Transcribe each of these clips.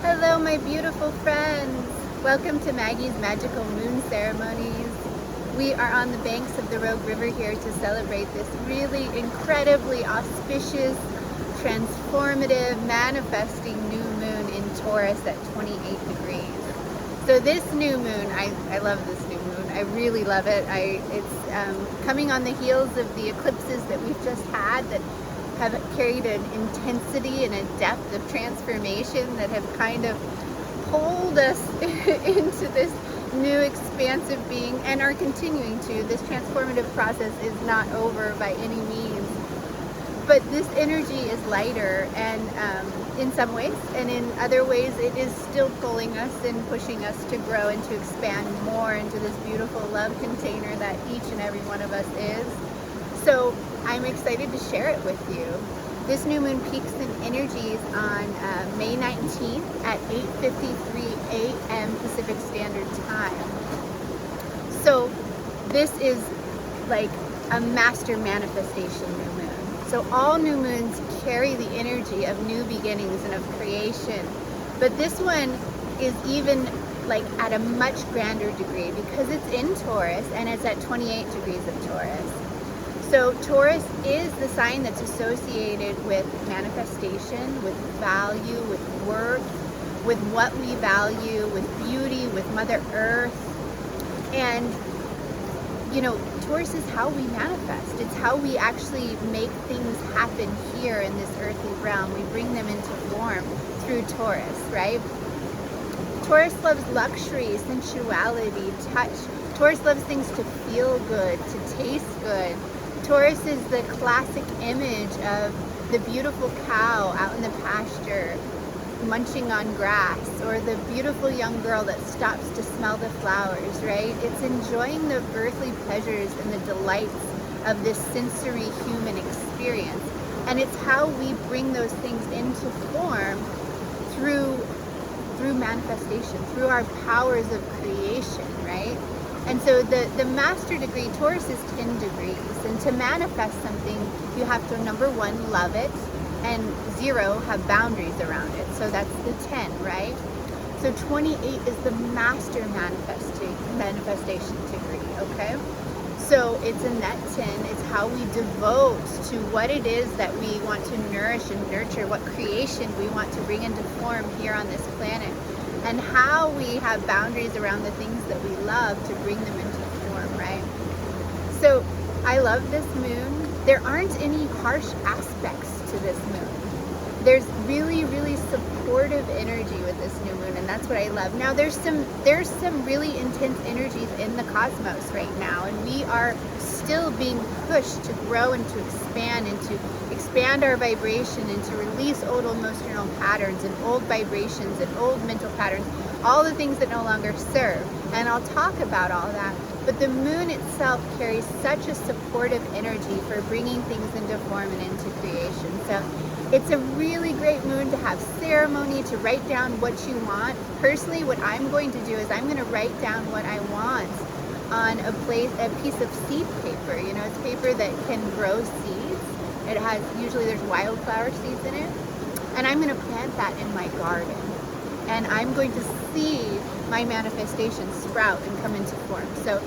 Hello, my beautiful friends. Welcome to Maggie's Magical Moon Ceremonies. We are on the banks of the Rogue River here to celebrate this really incredibly auspicious, transformative, manifesting new moon in Taurus at 28 degrees. So this new moon, I love this new moon. I really love it. It's coming on the heels of the eclipses that we've just had that have carried an intensity and a depth of transformation that have kind of pulled us into this new expansive being and are continuing to. This transformative process is not over by any means, but this energy is lighter and in some ways, and in other ways it is still pulling us and pushing us to grow and to expand more into this beautiful love container that each and every one of us is. So I'm excited to share it with you. This new moon peaks in energies on May 19th at 8:53 a.m. Pacific Standard Time. So this is like a master manifestation new moon. So all new moons carry the energy of new beginnings and of creation. But this one is even like at a much grander degree because it's in Taurus and it's at 28 degrees of Taurus. So Taurus is the sign that's associated with manifestation, with value, with worth, with what we value, with beauty, with Mother Earth. And, you know, Taurus is how we manifest. It's how we actually make things happen here in this earthly realm. We bring them into form through Taurus, right? Taurus loves luxury, sensuality, touch. Taurus loves things to feel good, to taste good. Taurus is the classic image of the beautiful cow out in the pasture munching on grass, or the beautiful young girl that stops to smell the flowers, right? It's enjoying the earthly pleasures and the delights of this sensory human experience. And it's how we bring those things into form through manifestation, through our powers of creation, right? And so the master degree, Taurus is 10 degrees. And to manifest something, you have to, number one, love it, and 0, have boundaries around it. So that's the 10, right? So 28 is the master manifestation degree, okay? So it's in that 10, it's how we devote to what it is that we want to nourish and nurture, what creation we want to bring into form here on this planet, and how we have boundaries around the things that we love to bring them into form, right? So I love this moon. There aren't any harsh aspects to this moon. There's really, really supportive energy with this new moon, and that's what I love. Now there's some really intense energies in the cosmos right now, and we are still being pushed to grow and to expand our vibration and to release old emotional patterns and old vibrations and old mental patterns, all the things that no longer serve. And I'll talk about all that. But the moon itself carries such a supportive energy for bringing things into form and into creation. So it's a really great moon to have ceremony, to write down what you want. Personally, what I'm going to do is I'm going to write down what I want on a piece of seed paper. You know, it's paper that can grow seeds. It has, usually there's wildflower seeds in it. And I'm going to plant that in my garden. And I'm going to see my manifestation sprout and come into form. So,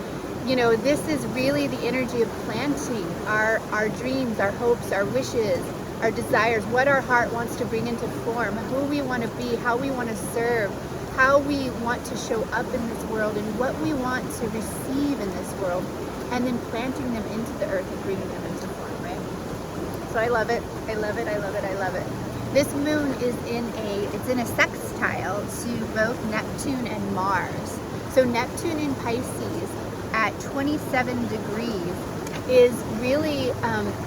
you know, this is really the energy of planting our dreams, our hopes, our wishes, our desires, what our heart wants to bring into form, who we want to be, how we want to serve, how we want to show up in this world, and what we want to receive in this world, and then planting them into the earth and bringing them into form, right? So I love it. I love it. I love it. I love it. This moon is in a sextile to both Neptune and Mars. So Neptune in Pisces at 27 degrees is really,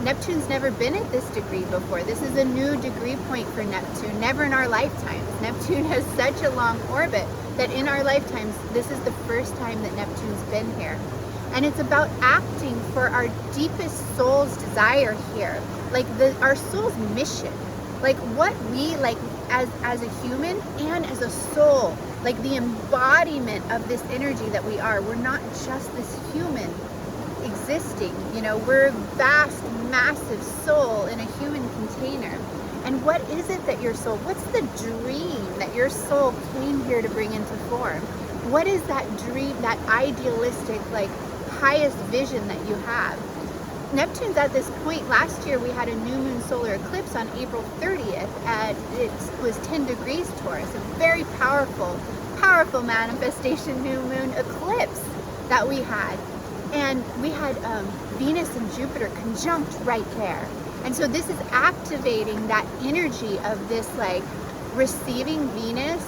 Neptune's never been at this degree before. This is a new degree point for Neptune, never in our lifetimes. Neptune has such a long orbit that in our lifetimes, this is the first time that Neptune's been here. And it's about acting for our deepest soul's desire here, like our soul's mission. Like what we, like as a human and as a soul, like the embodiment of this energy that we are. We're not just this human existing, you know, we're a vast, massive soul in a human container. And what is it that your soul, what's the dream that your soul came here to bring into form? What is that dream, that idealistic, like highest vision that you have? Neptune's at this point. Last year we had a new moon solar eclipse on April 30th, and it was 10 degrees Taurus, a very powerful manifestation new moon eclipse that we had. And we had Venus and Jupiter conjunct right there. And so this is activating that energy of this like receiving Venus,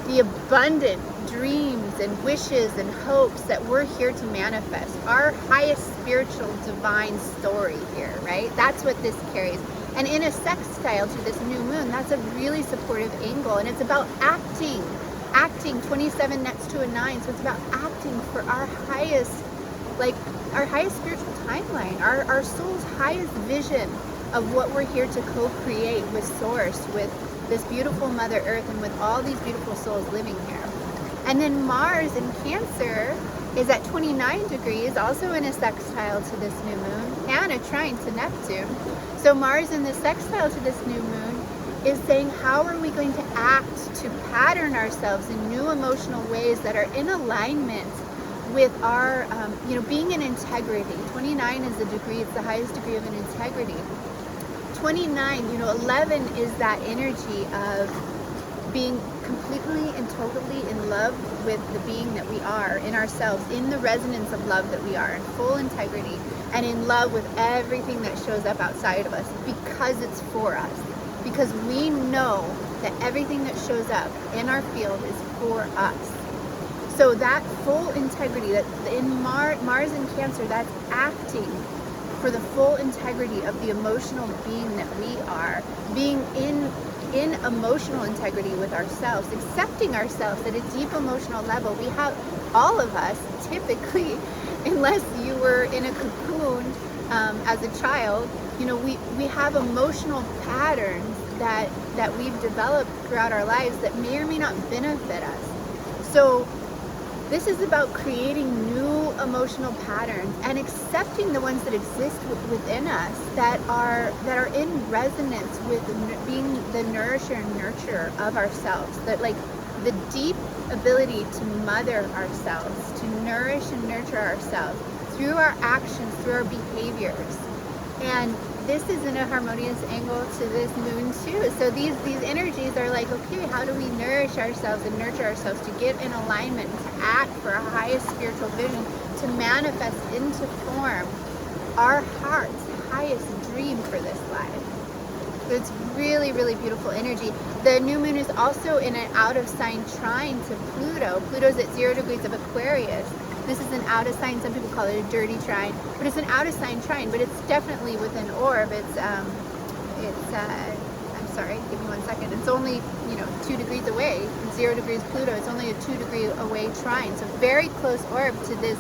the abundant dreams and wishes and hopes that we're here to manifest. Our highest spiritual divine story here, right? That's what this carries. And in a sextile to this new moon, that's a really supportive angle. And it's about acting, 27 next to a 9. So it's about acting for our highest, like our highest spiritual timeline, our soul's highest vision of what we're here to co-create with Source, with this beautiful Mother Earth, and with all these beautiful souls living here. And then Mars in Cancer is at 29 degrees, also in a sextile to this new moon, and a trine to Neptune. So Mars in the sextile to this new moon is saying, how are we going to act to pattern ourselves in new emotional ways that are in alignment with our, being in integrity. 29 is a degree, it's the highest degree of an integrity. 29, 11 is that energy of being completely and totally in love with the being that we are, in ourselves, in the resonance of love that we are, in full integrity, and in love with everything that shows up outside of us, because it's for us. Because we know that everything that shows up in our field is for us. So that full integrity, that in Mars in Cancer, that's acting for the full integrity of the emotional being that we are, being in emotional integrity with ourselves, accepting ourselves at a deep emotional level. We have, all of us, typically, unless you were in a cocoon as a child, we have emotional patterns that we've developed throughout our lives that may or may not benefit us. So this is about creating new emotional patterns and accepting the ones that exist within us that are in resonance with being the nourisher and nurturer of ourselves. That like the deep ability to mother ourselves, to nourish and nurture ourselves through our actions, through our behaviors. And this is in a harmonious angle to this moon too. So these energies are like, okay, how do we nourish ourselves and nurture ourselves to get in alignment, to act for our highest spiritual vision, to manifest into form our heart's highest dream for this life. So it's really, really beautiful energy. The new moon is also in an out of sign trine to Pluto. Pluto's at 0 degrees of Aquarius. This is an out of sign, some people call it a dirty trine, but it's an out of sign trine, but it's definitely with an orb. I'm sorry, give me 1 second. It's only, 2 degrees away, 0 degrees Pluto. It's only a 2 degree away trine. So very close orb to this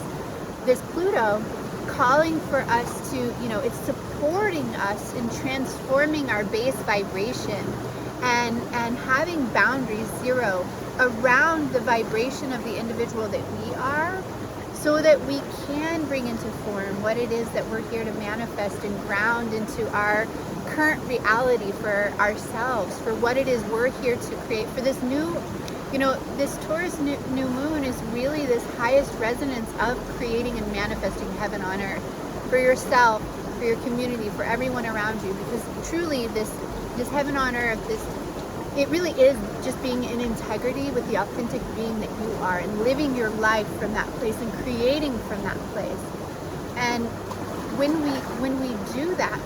Pluto, calling for us to, it's supporting us in transforming our base vibration and having boundaries 0 around the vibration of the individual that we are, so that we can bring into form what it is that we're here to manifest and ground into our current reality for ourselves, for what it is we're here to create. For this new, this Taurus new moon is really this highest resonance of creating and manifesting heaven on earth for yourself, for your community, for everyone around you. Because truly this heaven on earth, it really is just being in integrity with the authentic being that you are, and living your life from that place and creating from that place. And when we do that,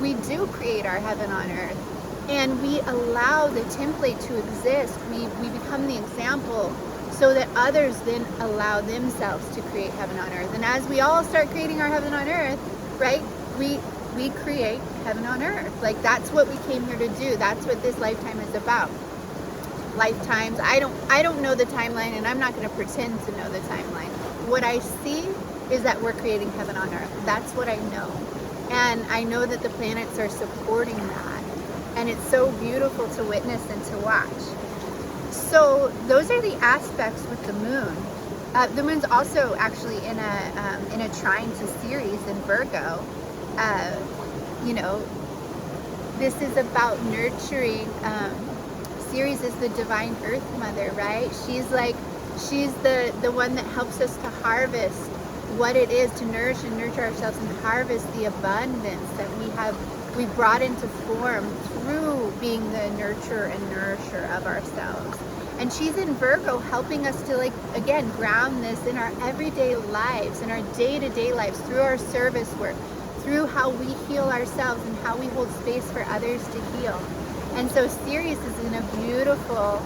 we do create our heaven on earth, and we allow the template to exist. We become the example so that others then allow themselves to create heaven on earth. And as we all start creating our heaven on earth, right, we create heaven on earth. Like, that's what we came here to do. That's what this lifetime is about. Lifetimes, I don't know the timeline, and I'm not going to pretend to know the timeline. What I see is that we're creating heaven on earth. That's what I know. And I know that the planets are supporting that. And it's so beautiful to witness and to watch. So those are the aspects with the moon. The moon's also actually in a trine to Ceres in Virgo. This is about nurturing. Ceres is the divine earth mother, right? She's the one that helps us to harvest what it is to nourish and nurture ourselves and harvest the abundance that we brought into form through being the nurturer and nourisher of ourselves. And she's in Virgo, helping us to, like, again, ground this in our everyday lives, in our day-to-day lives, through our service work, through how we heal ourselves and how we hold space for others to heal. And so Ceres is in a beautiful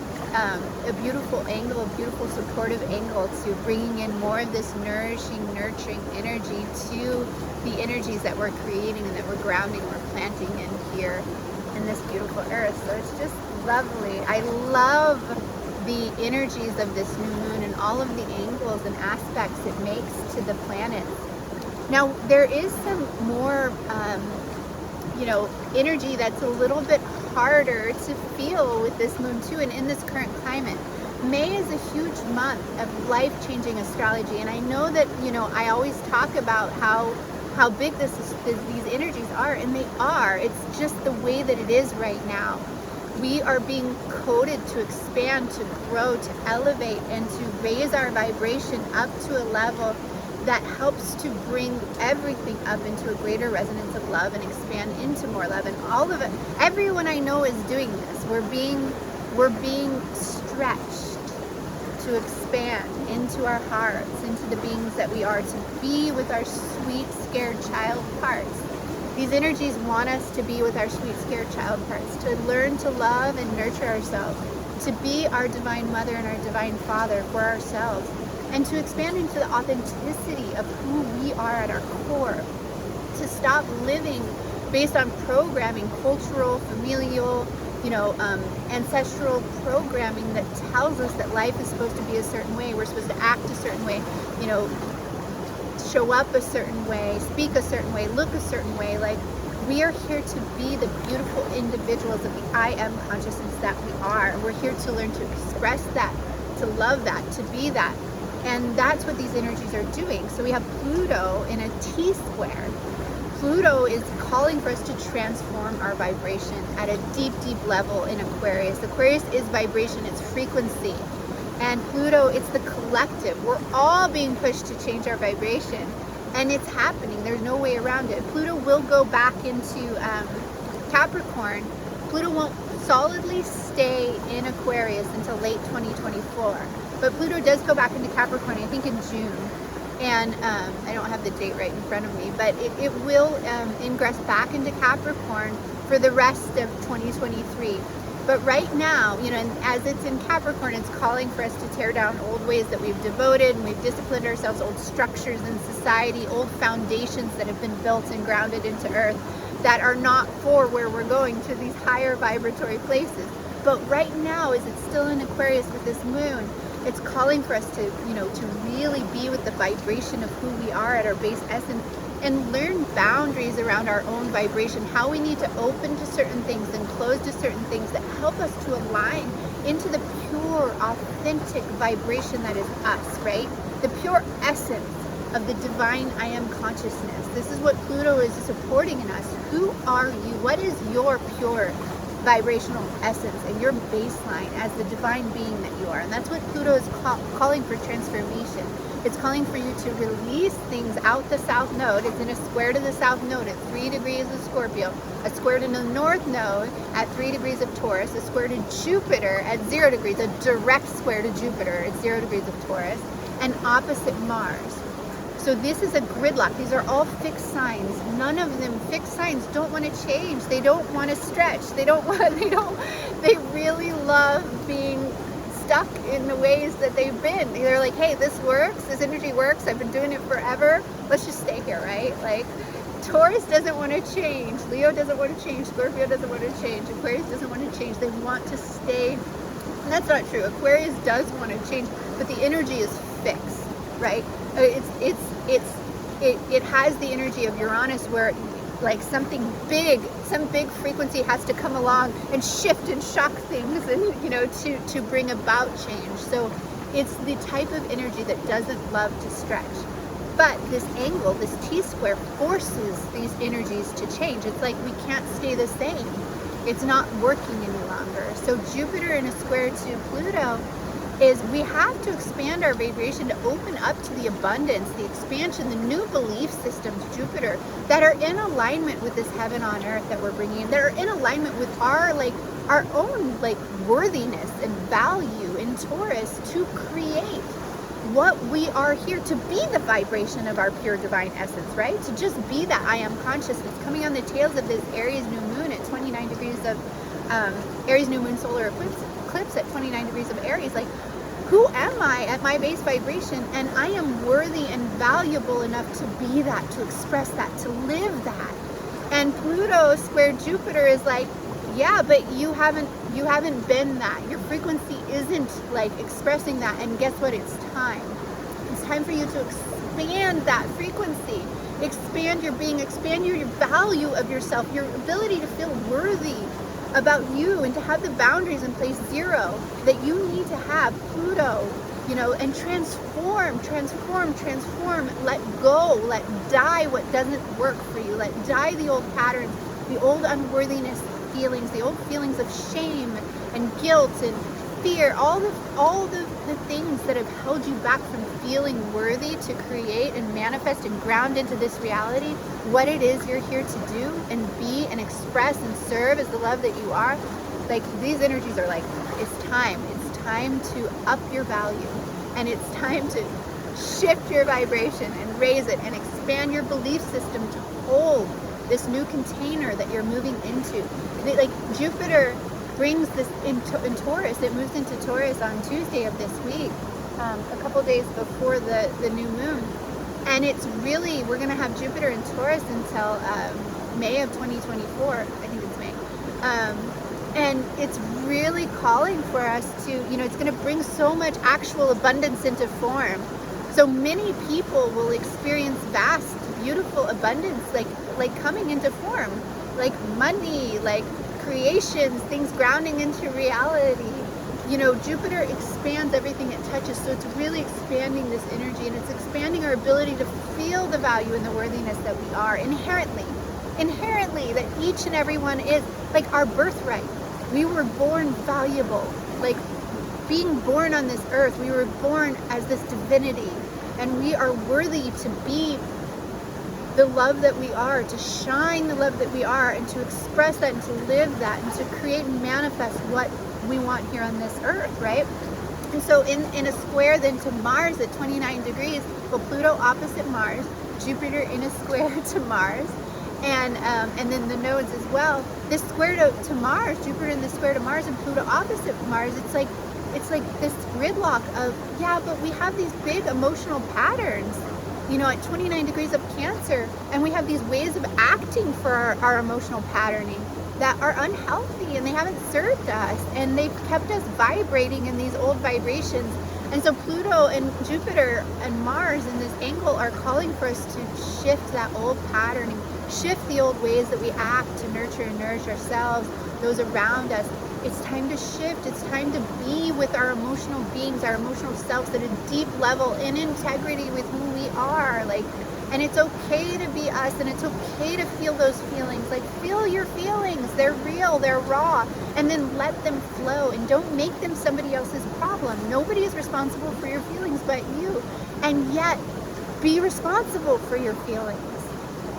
angle, a beautiful supportive angle to bringing in more of this nourishing, nurturing energy to the energies that we're creating and that we're grounding, we're planting in here in this beautiful earth. So it's just lovely. I love the energies of this new moon and all of the angles and aspects it makes to the planets. Now, there is some more, energy that's a little bit harder to feel with this moon too, and in this current climate. May is a huge month of life-changing astrology, and I know that, I always talk about how big these energies are, and they are. It's just the way that it is right now. We are being coded to expand, to grow, to elevate, and to raise our vibration up to a level that helps to bring everything up into a greater resonance of love and expand into more love. And all of it, everyone I know is doing this. We're being stretched to expand into our hearts, into the beings that we are, to be with our sweet, scared child parts. These energies want us to be with our sweet, scared child parts, to learn to love and nurture ourselves, to be our divine mother and our divine father for ourselves, and to expand into the authenticity of who we are at our core, to stop living based on programming, cultural, familial, ancestral programming that tells us that life is supposed to be a certain way, we're supposed to act a certain way, show up a certain way, speak a certain way, look a certain way. Like, we are here to be the beautiful individuals of the I am consciousness that we are. We're here to learn to express that, to love that, to be that. And that's what these energies are doing. So we have Pluto in a T-square. Pluto is calling for us to transform our vibration at a deep, deep level in Aquarius. Aquarius is vibration, it's frequency. And Pluto, it's the collective. We're all being pushed to change our vibration. And it's happening. There's no way around it. Pluto will go back into Capricorn. Pluto won't solidly stay in Aquarius until late 2024. But Pluto does go back into Capricorn, I think in June. And I don't have the date right in front of me, but it will ingress back into Capricorn for the rest of 2023. But right now, and as it's in Capricorn, it's calling for us to tear down old ways that we've devoted and we've disciplined ourselves, old structures in society, old foundations that have been built and grounded into earth that are not for where we're going, to these higher vibratory places. But right now, as it's still in Aquarius with this moon, it's calling for us to, to really be with the vibration of who we are at our base essence and learn boundaries around our own vibration, how we need to open to certain things and close to certain things that help us to align into the pure, authentic vibration that is us, right? The pure essence of the divine I am consciousness. This is what Pluto is supporting in us. Who are you? What is your pure vibrational essence and your baseline as the divine being that you are? And that's what Pluto is calling for transformation. It's calling for you to release things out the south node. It's in a square to the south node at 3 degrees of Scorpio, a square to the north node at 3 degrees of Taurus, a square to Jupiter at 0 degrees, a direct square to Jupiter at 0 degrees of Taurus, and opposite Mars. So this is a gridlock. These are all fixed signs. None of them, fixed signs, don't want to change. They don't want to stretch. They really love being stuck in the ways that they've been. They're like, hey, this works, this energy works, I've been doing it forever, let's just stay here, right? Like, Taurus doesn't want to change, Leo doesn't want to change, Scorpio doesn't want to change, Aquarius doesn't want to change. They want to stay. And that's not true. Aquarius does want to change, but the energy is fixed, right? It has the energy of Uranus, where like some big frequency has to come along and shift and shock things, and to bring about change. So it's the type of energy that doesn't love to stretch. But this angle, this T-square, forces these energies to change. It's like we can't stay the same. It's not working any longer. So Jupiter in a square to Pluto is we have to expand our vibration to open up to the abundance, the expansion, the new belief systems, Jupiter, that are in alignment with this heaven on earth that we're bringing in, that are in alignment with our own worthiness and value in Taurus to create what we are here to be, the vibration of our pure divine essence, right? To just be that I am consciousness coming on the tails of this Aries new moon at 29 degrees of Aries new moon solar eclipse at 29 degrees of Aries. Like, who am I at my base vibration? And I am worthy and valuable enough to be that, to express that, to live that. And Pluto square Jupiter is like, yeah, but you haven't been that. Your frequency isn't like expressing that. And guess what? It's time. It's time for you to expand that frequency. Expand your being, expand your value of yourself, your ability to feel worthy about you, and to have the boundaries in place, zero, that you need to have, Pluto, you know, and transform, let go, let die what doesn't work for you, let die the old patterns, the old unworthiness feelings, the old feelings of shame and guilt and fear, all the things that have held you back from feeling worthy to create and manifest and ground into this reality, what it is you're here to do and be and express and serve as the love that you are. Like, these energies are like, it's time to up your value, and it's time to shift your vibration and raise it and expand your belief system to hold this new container that you're moving into. Like, Jupiter brings this in Taurus. It moves into Taurus on Tuesday of this week, a couple days before the new moon. And it's really, we're going to have Jupiter in Taurus until May of 2024. I think it's May. And it's really calling for us to, you know, it's going to bring so much actual abundance into form. So many people will experience vast, beautiful abundance, like coming into form, like money, like creations, things grounding into reality. You know, Jupiter expands everything it touches, so it's really expanding this energy, and it's expanding our ability to feel the value and the worthiness that we are inherently, that each and every one is, like, our birthright. We were born valuable, like being born on this earth, we were born as this divinity, and we are worthy to be the love that we are, to shine the love that we are, and to express that and to live that and to create and manifest what we want here on this earth, right? And so in a square then to Mars at 29 degrees, well, Pluto opposite Mars, Jupiter in a square to Mars, and then the nodes as well. This square to Mars, Jupiter in the square to Mars and Pluto opposite Mars, it's like this gridlock of, yeah, but we have these big emotional patterns, you know, at 29 degrees of Cancer, and we have these ways of acting for our emotional patterning that are unhealthy, and they haven't served us, and they've kept us vibrating in these old vibrations. And so Pluto and Jupiter and Mars in this angle are calling for us to shift that old patterning, shift the old ways that we act to nurture and nourish ourselves, those around us. It's time to shift. It's time to be with our emotional beings, our emotional selves at a deep level, in integrity with who we are. Like, and it's okay to be us, and it's okay to feel those feelings. Like, feel your feelings. They're real, they're raw, and then let them flow, and don't make them somebody else's problem. Nobody is responsible for your feelings but you. And yet, be responsible for your feelings.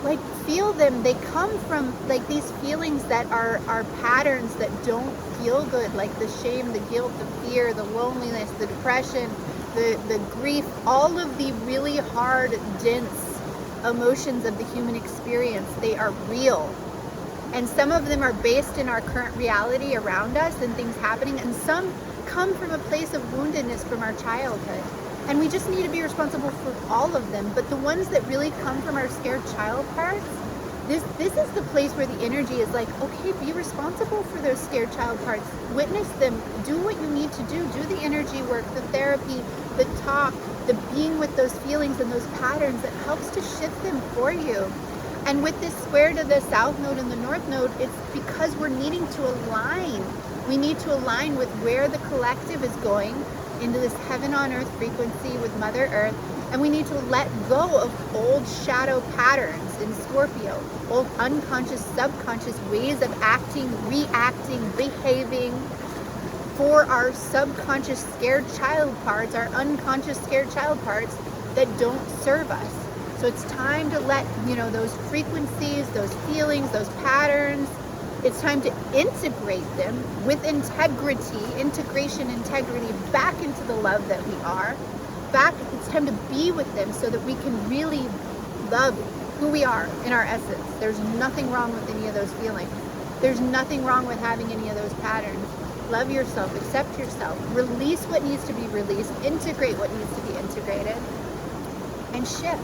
Like, feel them. They come from, like, these feelings that are patterns that don't feel good, like the shame, the guilt, the fear, the loneliness, the depression, the grief, all of the really hard, dense emotions of the human experience. They are real, and some of them are based in our current reality around us and things happening, and some come from a place of woundedness from our childhood, and we just need to be responsible for all of them. But the ones that really come from our scared child parts, this is the place where the energy is like, okay, be responsible for those scared child parts, witness them, do what you need to do the energy work, the therapy, the talk, the being with those feelings and those patterns that helps to shift them for you. And with this square to the south node and the north node, it's because we're needing to align. We need to align with where the collective is going, into this heaven on earth frequency with Mother Earth, And we need to let go of old shadow patterns in Scorpio, old unconscious, subconscious ways of acting, reacting, behaving for our subconscious scared child parts, our unconscious scared child parts that don't serve us. So it's time to let, those frequencies, those feelings, those patterns, it's time to integrate them with integrity, integrity back into the love that we are. It's time to be with them so that we can really love who we are in our essence. There's nothing wrong with any of those feelings. There's nothing wrong with having any of those patterns. Love yourself, accept yourself, release what needs to be released, integrate what needs to be integrated, and shift.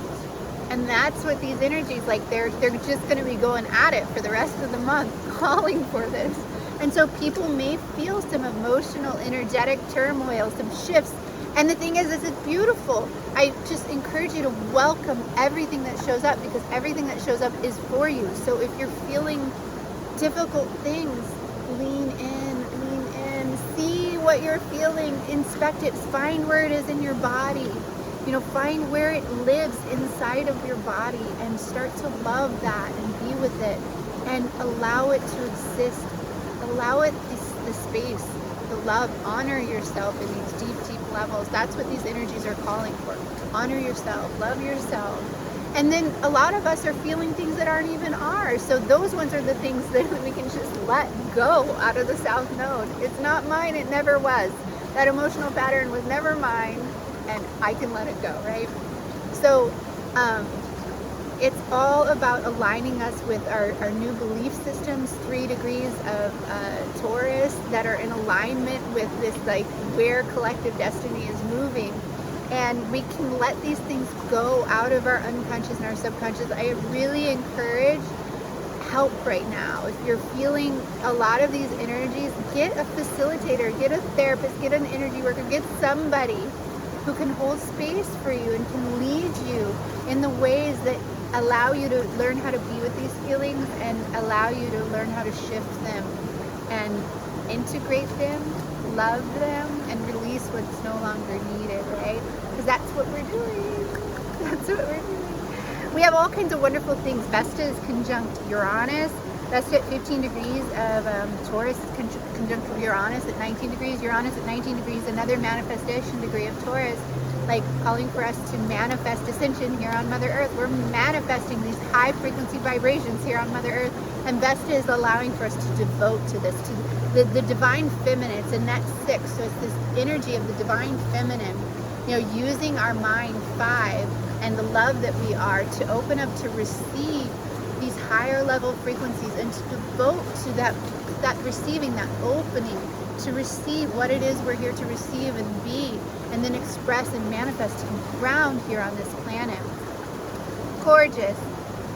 And that's what these energies, they're just going to be going at it for the rest of the month, calling for this. And so people may feel some emotional, energetic turmoil, some shifts. And the thing is it's beautiful. I just encourage you to welcome everything that shows up, because everything that shows up is for you. So if you're feeling difficult things, lean in, see what you're feeling, inspect it, find where it is in your body. Find where it lives inside of your body and start to love that and be with it and allow it to exist. Allow it the space, the love. Honor yourself in these deep levels. That's what these energies are calling for. Honor yourself, love yourself. And then a lot of us are feeling things that aren't even ours. So those ones are the things that we can just let go out of the South Node. It's not mine, it never was. That emotional pattern was never mine, and I can let it go, right? So it's all about aligning us with our new belief systems, 3 degrees of Taurus that are in alignment with this, where collective destiny is moving. And we can let these things go out of our unconscious and our subconscious. I really encourage help right now. If you're feeling a lot of these energies, get a facilitator, get a therapist, get an energy worker, get somebody who can hold space for you and can lead you in the ways that allow you to learn how to be with these feelings and allow you to learn how to shift them and integrate them, love them, and release what's no longer needed, right? Because that's what we're doing. That's what we're doing. We have all kinds of wonderful things. Vesta is conjunct Uranus. Vesta at 15 degrees of Taurus is conjunct Uranus at 19 degrees. Uranus at 19 degrees, another manifestation degree of Taurus, calling for us to manifest ascension here on Mother Earth. We're manifesting these high frequency vibrations here on Mother Earth. And Vesta is allowing for us to devote to this, to the divine feminine. It's in net 6, so it's this energy of the divine feminine, using our mind 5 and the love that we are to open up to receive these higher level frequencies and to devote to that receiving, that opening to receive what it is we're here to receive and be, and then express and manifest and ground here on this planet. Gorgeous.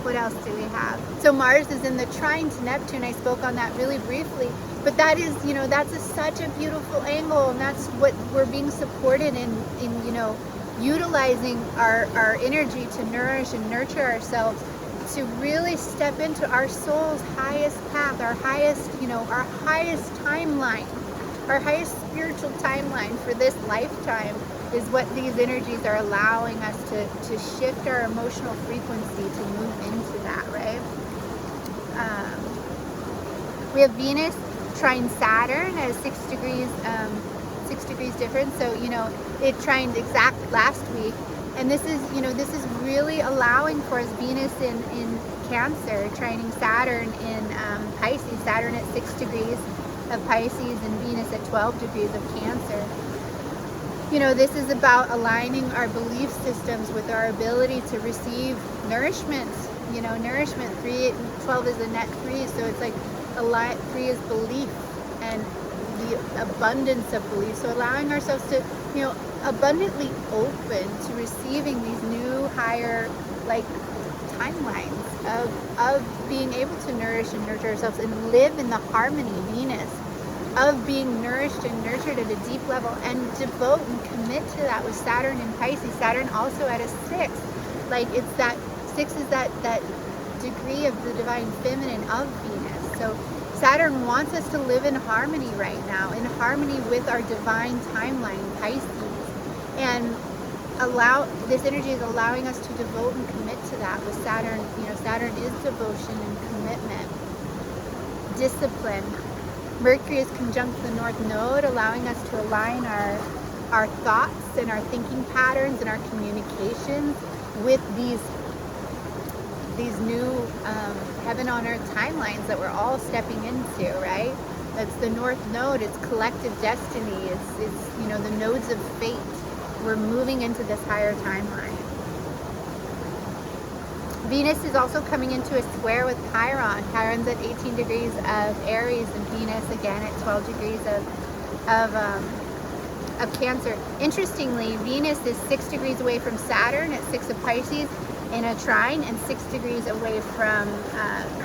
What else do we have? So Mars is in the trine to Neptune. I spoke on that really briefly, but that is, that's such a beautiful angle, and that's what we're being supported in utilizing our energy to nourish and nurture ourselves, to really step into our soul's highest path, our highest timeline, our highest spiritual timeline for this lifetime is what these energies are allowing us to shift our emotional frequency to move into that, right? We have Venus trine Saturn at 6 degrees difference. So, it trined exact last week. And this is really allowing for us, Venus in Cancer, trining Saturn in Pisces, Saturn at 6 degrees of Pisces and Venus at 12 degrees of Cancer. This is about aligning our belief systems with our ability to receive nourishment. Nourishment, 12 is a net 3, so it's 3 is belief and the abundance of belief. So allowing ourselves to, abundantly open to receiving these new higher timelines of being able to nourish and nurture ourselves and live in the harmony, Venus, of being nourished and nurtured at a deep level, and devote and commit to that with Saturn and Pisces. Saturn also at a 6. It's that 6 is that degree of the divine feminine of Venus. So Saturn wants us to live in harmony right now, in harmony with our divine timeline, Pisces. And this energy is allowing us to devote and commit to that with Saturn. Saturn is devotion and commitment, discipline. Mercury is conjunct the North Node, allowing us to align our thoughts and our thinking patterns and our communications with these new heaven on earth timelines that we're all stepping into, right? That's the North Node. It's collective destiny. It's the nodes of fate. We're moving into this higher timeline. Venus is also coming into a square with Chiron. Chiron's at 18 degrees of Aries, and Venus again at 12 degrees of Cancer. Interestingly, Venus is 6 degrees away from Saturn at 6 of Pisces in a trine, and 6 degrees away from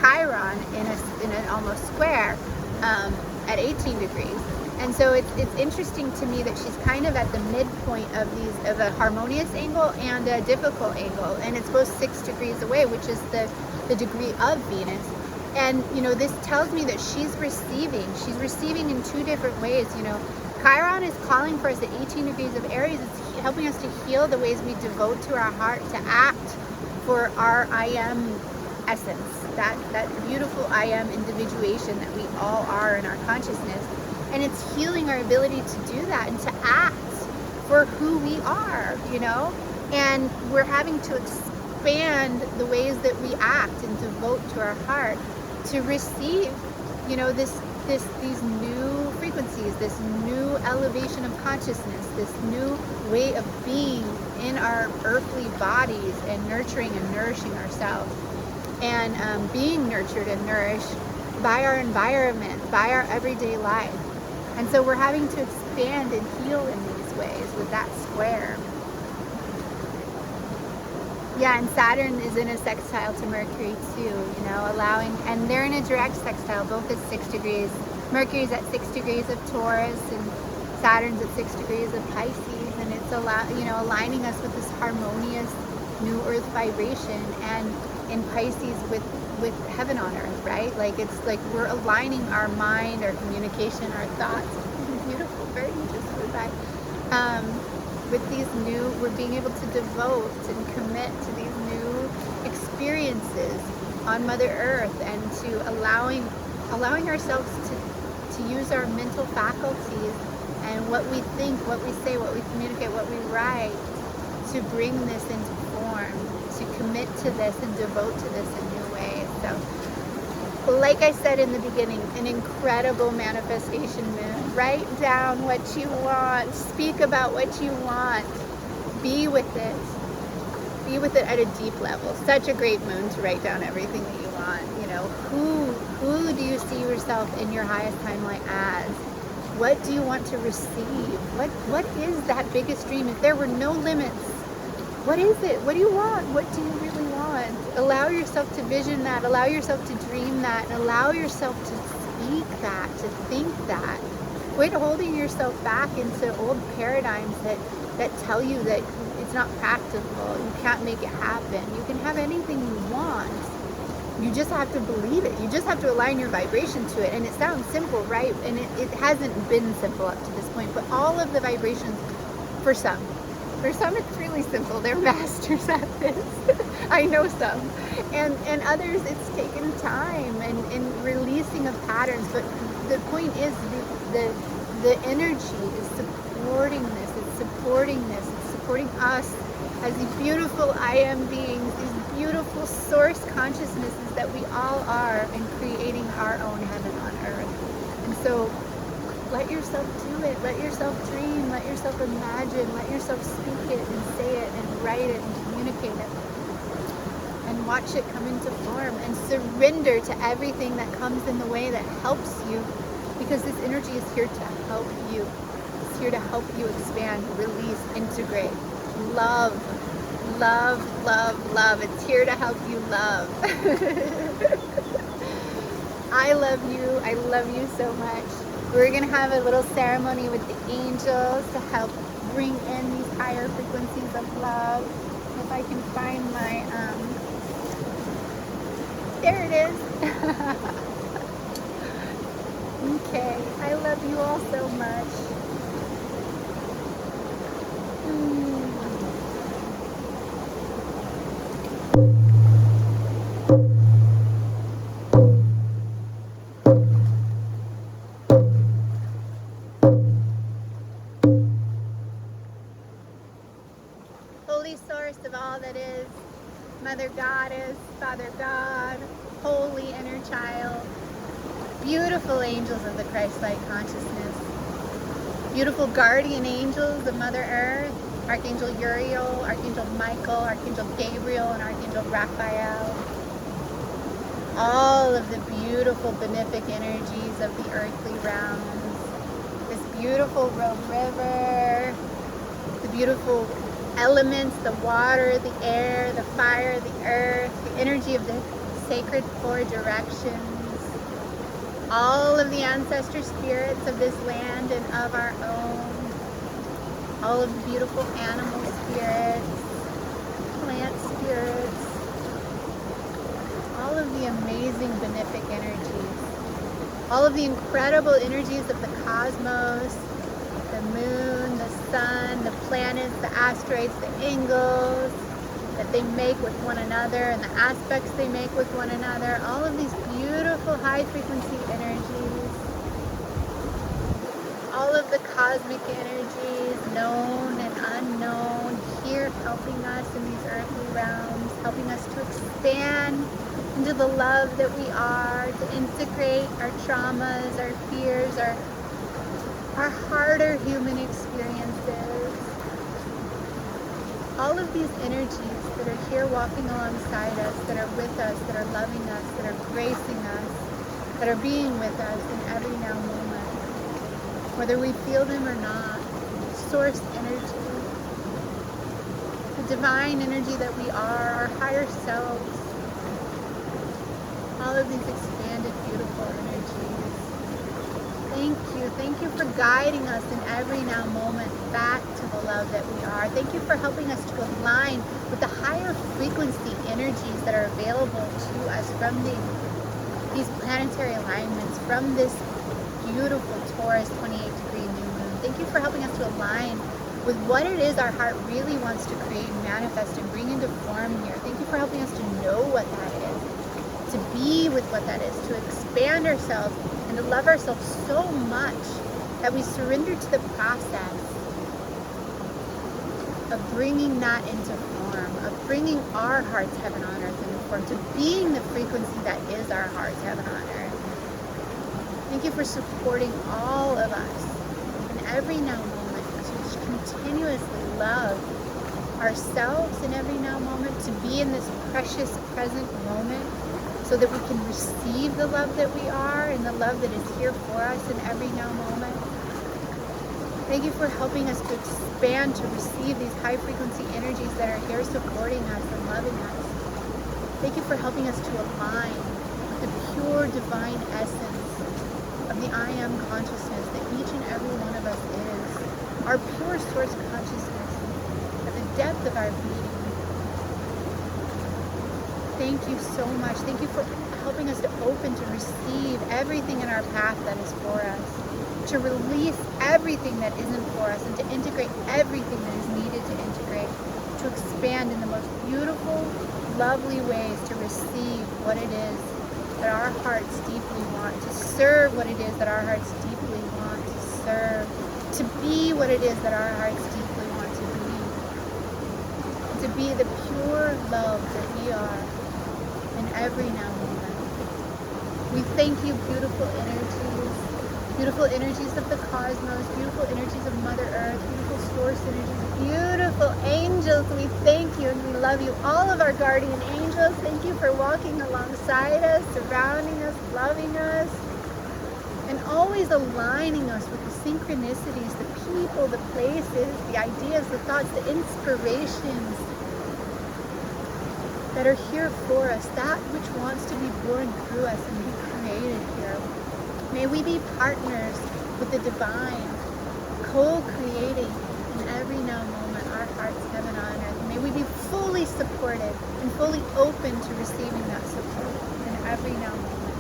Chiron in an almost square at 18 degrees. And so it's interesting to me that she's kind of at the midpoint of a harmonious angle and a difficult angle, and it's both 6 degrees away, which is the degree of Venus. And this tells me that she's receiving in two different ways. Chiron is calling for us at 18 degrees of Aries. It's helping us to heal the ways we devote to our heart, to act for our I am essence, that beautiful I am individuation that we all are in our consciousness. And it's healing our ability to do that and to act for who we are, and we're having to expand the ways that we act and devote to our heart to receive, these new frequencies, this new elevation of consciousness, this new way of being in our earthly bodies and nurturing and nourishing ourselves, and being nurtured and nourished by our environment, by our everyday life. And so we're having to expand and heal in these ways with that square. Yeah, and Saturn is in a sextile to Mercury too, allowing, and they're in a direct sextile, both at 6 degrees. Mercury's at 6 degrees of Taurus, and Saturn's at 6 degrees of Pisces, and it's aligning us with this harmonious new earth vibration, and in Pisces with heaven on earth, right? Like it's like we're aligning our mind, our communication, our thoughts. Beautiful, very interesting. With these we're being able to devote and commit to these new experiences on Mother Earth, and to allowing ourselves to use our mental faculties and what we think, what we say, what we communicate, what we write, to bring this into form, to commit to this and devote to this in new ways. So, like I said in the beginning, an incredible manifestation moon. Write down what you want. Speak about what you want. Be with it. Be with it at a deep level. Such a great moon to write down everything that you want. Who do you see yourself in your highest timeline as? What do you want to receive? What is that biggest dream? If there were no limits, what is it? What do you want? What do you really want? Allow yourself to vision that. Allow yourself to dream that. And allow yourself to speak that, to think that. Quit holding yourself back into old paradigms that tell you that it's not practical. You can't make it happen. You can have anything you want. You just have to believe it. You just have to align your vibration to it. And it sounds simple, right? And it hasn't been simple up to this point. But all of the vibrations, for some it's really simple. They're masters at this. I know some. And others, it's taken time and releasing of patterns. But the point is the energy is supporting this. It's supporting this. It's supporting us as these beautiful I am beings, these beautiful source consciousnesses that we all are, and creating our own heaven on earth. And so let yourself do it. Let yourself dream. Let yourself imagine. Let yourself speak it and say it and write it and communicate it. And watch it come into form, and surrender to everything that comes in the way that helps you, because this energy is here to help you. It's here to help you expand, release, integrate, love, love, love, love. It's here to help you love. I love you. I love you so much. We're going to have a little ceremony with the angels to help bring in these higher frequencies of love. If I can find my, there it is. Okay, I love you all so much. holy source of all that is, Mother Goddess, Father God, holy inner child, beautiful angels of the Christ-like consciousness, beautiful guardian angels of Mother Earth, Archangel Uriel, Archangel Michael, Archangel Gabriel, and Archangel Raphael. All of the beautiful benefic energies of the earthly realms. This beautiful Rogue River, the beautiful elements, the water, the air, the fire, the earth, the energy of the sacred four directions. All of the ancestor spirits of this land and of our own. All of the beautiful animal spirits, plant spirits, all of the amazing benefic energies, all of the incredible energies of the cosmos, the moon, the sun, the planets, the asteroids, the angles that they make with one another and the aspects they make with one another, all of these beautiful high frequency energies, all of the cosmic energies, known and unknown, here helping us in these earthly realms, helping us to expand into the love that we are, to integrate our traumas, our fears, our harder human experiences. All of these energies that are here walking alongside us, that are with us, that are loving us, that are gracing us, that are being with us in every now moment, whether we feel them or not. Source energy, the divine energy that we are, our higher selves, all of these expanded, beautiful energies. Thank you for guiding us in every now moment back to the love that we are. Thank you for helping us to align with the higher frequency energies that are available to us from these planetary alignments, from this beautiful Taurus 28-degree new moon. Thank you for helping us to align with what it is our heart really wants to create, manifest, and bring into form here. Thank you for helping us to know what that is, to be with what that is, to expand ourselves and to love ourselves so much that we surrender to the process of bringing that into form, of bringing our heart's heaven on earth into form, to being the frequency that is our heart's heaven on earth. Thank you for supporting all of us in every now moment to continuously love ourselves in every now moment, to be in this precious present moment so that we can receive the love that we are and the love that is here for us in every now moment. Thank you for helping us to expand, to receive these high frequency energies that are here supporting us and loving us. Thank you for helping us to align with the pure divine essence of the I Am consciousness that each and every one of us is. Our pure source consciousness at the depth of our being. Thank you so much. Thank you for helping us to open to receive everything in our path that is for us, to release everything that isn't for us, and to integrate everything that is needed to integrate, to expand in the most beautiful, lovely ways to receive what it is that our hearts deeply want, to serve what it is that our hearts deeply want to serve, to be what it is that our hearts deeply want to be the pure love that we are in every now moment. We thank you, beautiful energies of the cosmos, beautiful energies of Mother Earth, beautiful source energies, beautiful angels. We thank you and we love you. All of our guardian angels, thank you for walking alongside us, surrounding us, loving us, and always aligning us with the synchronicities, the people, the places, the ideas, the thoughts, the inspirations that are here for us, that which wants to be born through us and be created here. May we be partners with the divine, co-creating in every now moment our heart's heaven on earth. May we be fully supported and fully open to receiving that support in every now moment.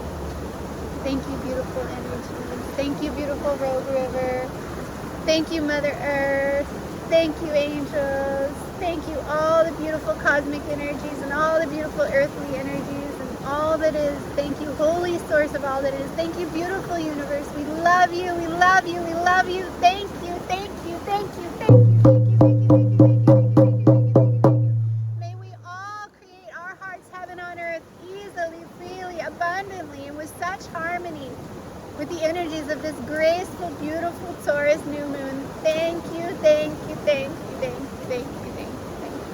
Thank you, beautiful energies. Thank you, beautiful Rogue River. Thank you, Mother Earth. Thank you, angels. Thank you, all the beautiful cosmic energies and all the beautiful earthly energies and all that is. Thank you, holy source of all that is. Thank you, beautiful universe. We love you. We love you. We love you. Thank you. Thank you. Thank you. Thank you. Thank you. Thank you. Thank you. Thank you. Thank you. Thank you. Thank you. Thank you, thank you, thank you, thank you, thank you, thank you, thank you.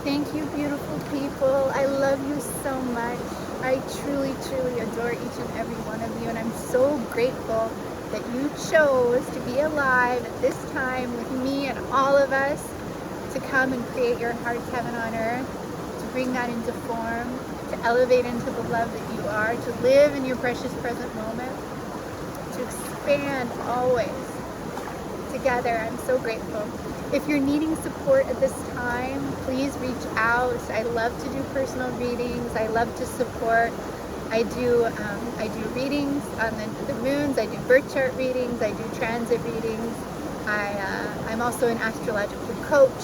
Thank you, beautiful people. I love you so much. I truly, truly adore each and every one of you, and I'm so grateful that you chose to be alive at this time with me and all of us to come and create your heart's heaven on earth, to bring that into form, to elevate into the love that you are, to live in your precious present moment, to expand always together. I'm so grateful. If you're needing support at this time, please reach out. I love to do personal readings. I love to support. I do readings on the moons. I do birth chart readings. I do transit readings. I'm also an astrological coach.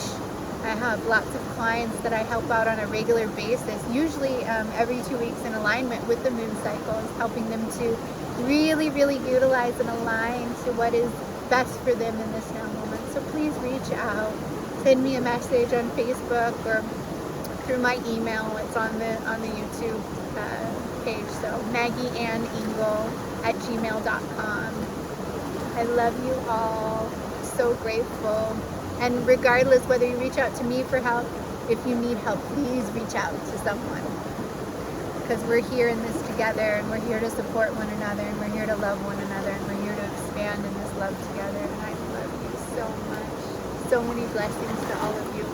I have lots of clients that I help out on a regular basis, usually every 2 weeks in alignment with the moon cycles, helping them to really, really utilize and align to what is best for them in this now moment. So please reach out. Send me a message on Facebook or through my email. It's on the YouTube page. So maggieanneingle@gmail.com. I love you all. So grateful. And regardless whether you reach out to me for help, if you need help, please reach out to someone. Because we're here in this together, and we're here to support one another, and we're here to love one another, and we're here to expand in this love together. And I love you so much. So many blessings to all of you.